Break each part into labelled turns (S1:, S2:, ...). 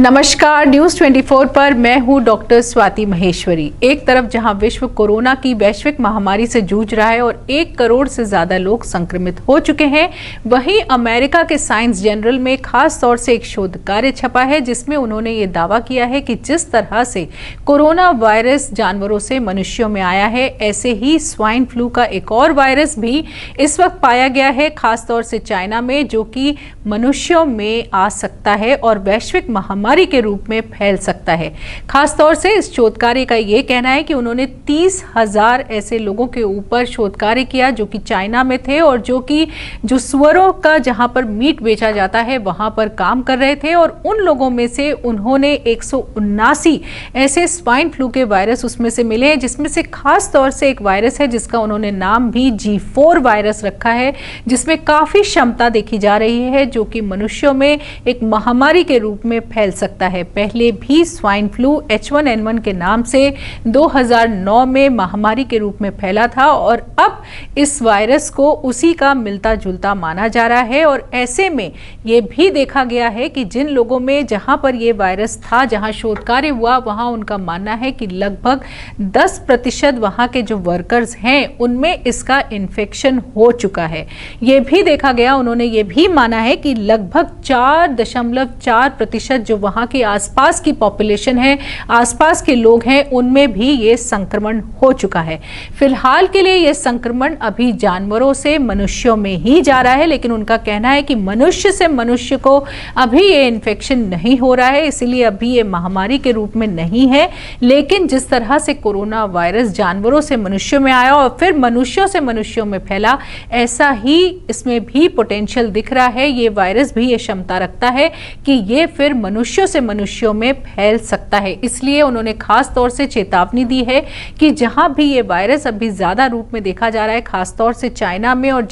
S1: नमस्कार, न्यूज 24 पर मैं हूं डॉक्टर स्वाति महेश्वरी। एक तरफ जहां विश्व कोरोना की वैश्विक महामारी से जूझ रहा है और 1 करोड़ से ज्यादा लोग संक्रमित हो चुके हैं, वहीं अमेरिका के साइंस जर्नल में खास तौर से एक शोध कार्य छपा है जिसमें उन्होंने ये दावा किया है कि जिस तरह से कोरोना वायरस जानवरों से मनुष्यों में आया है, ऐसे ही स्वाइन फ्लू का एक और वायरस भी इस वक्त पाया गया है, खासतौर से चाइना में, जो कि मनुष्यों में आ सकता है और वैश्विक महामारी के रूप में फैल सकता है। खास तौर से इस शोध कार्य का ये कहना है कि उन्होंने 30,000 ऐसे लोगों के ऊपर शोध कार्य किया जो कि चाइना में थे और जो सुअरों का जहां पर मीट बेचा जाता है वहां पर काम कर रहे थे, और उन लोगों में से उन्होंने 179 ऐसे स्वाइन फ्लू के वायरस उसमें से मिले हैं, जिसमें से खास तौर से एक वायरस है जिसका उन्होंने नाम भी G4 वायरस रखा है, जिसमें काफी क्षमता देखी जा रही है, जो कि मनुष्यों में एक महामारी के रूप में फैल सकता है। पहले भी स्वाइन फ्लू H1N1 के नाम से 2009 में महामारी के रूप में फैला था और अब इस वायरस को उसी का मिलता जुलता माना जा रहा है। और ऐसे में ये भी देखा गया है कि जिन लोगों में जहां पर ये वायरस था, जहां शोध कार्य हुआ, वहां उनका मानना है कि लगभग 10% वहां के जो वर्कर्स हैं उनमें इसका इन्फेक्शन हो चुका है। ये भी देखा गया, उन्होंने ये भी माना है कि लगभग 4.4% जो वहां के आसपास की पॉपुलेशन है, आसपास के लोग हैं, उनमें भी ये संक्रमण हो चुका है। फिलहाल के लिए ये संक्रमण अभी जानवरों से मनुष्यों में ही जा रहा है, लेकिन उनका कहना है कि मनुष्य से मनुष्य को अभी ये इन्फेक्शन नहीं हो रहा है, इसीलिए अभी ये महामारी के रूप में नहीं है। लेकिन जिस तरह से कोरोना वायरस जानवरों से मनुष्यों में आया और फिर मनुष्यों से मनुष्यों में फैला, ऐसा ही इसमें भी पोटेंशियल दिख रहा है। ये वायरस भी ये क्षमता रखता है कि ये फिर मनुष्यों से मनुष्यों में फैल सकता है। इसलिए उन्होंने खास तौर से चेतावनी दी है कि जहां भी ये वायरस अभी ज्यादा रूप में देखा जा रहा है, खास तौर से चाइना में, और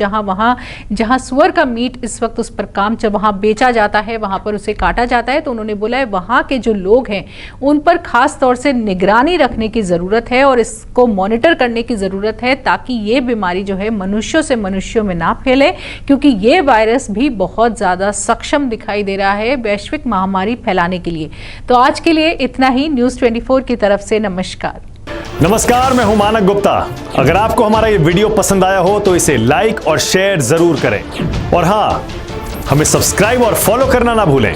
S1: जहां सुअर का मीट इस वक्त उस पर काम वहां बेचा जाता है, वहां पर उसे काटा जाता है, तो उन्होंने बोला है वहां के जो लोग हैं उन पर खास तौर से निगरानी रखने की जरूरत है और इसको मॉनिटर करने की जरूरत है, ताकि ये बीमारी जो है मनुष्यों से मनुष्यों में ना फैले, क्योंकि ये वायरस भी बहुत ज्यादा सक्षम दिखाई दे रहा है वैश्विक महामारी फैलाने के लिए। तो आज के लिए इतना ही। न्यूज 24 की तरफ से नमस्कार।
S2: नमस्कार, मैं हूं मानक गुप्ता। अगर आपको हमारा ये वीडियो पसंद आया हो तो इसे लाइक और शेयर जरूर करें, और हां, हमें सब्सक्राइब और फॉलो करना ना भूलें,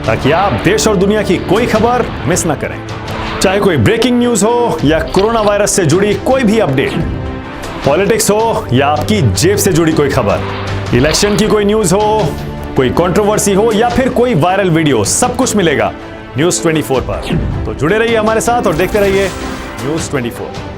S2: ताकि आप देश और दुनिया की कोई खबर मिस ना करें। चाहे कोई ब्रेकिंग न्यूज हो या कोरोना वायरस से जुड़ी कोई भी अपडेट, पॉलिटिक्स हो या आपकी जेब से जुड़ी कोई खबर, इलेक्शन की कोई न्यूज हो, कोई कंट्रोवर्सी हो या फिर कोई वायरल वीडियो, सब कुछ मिलेगा न्यूज 24 पर। तो जुड़े रहिए हमारे साथ और देखते रहिए न्यूज 24।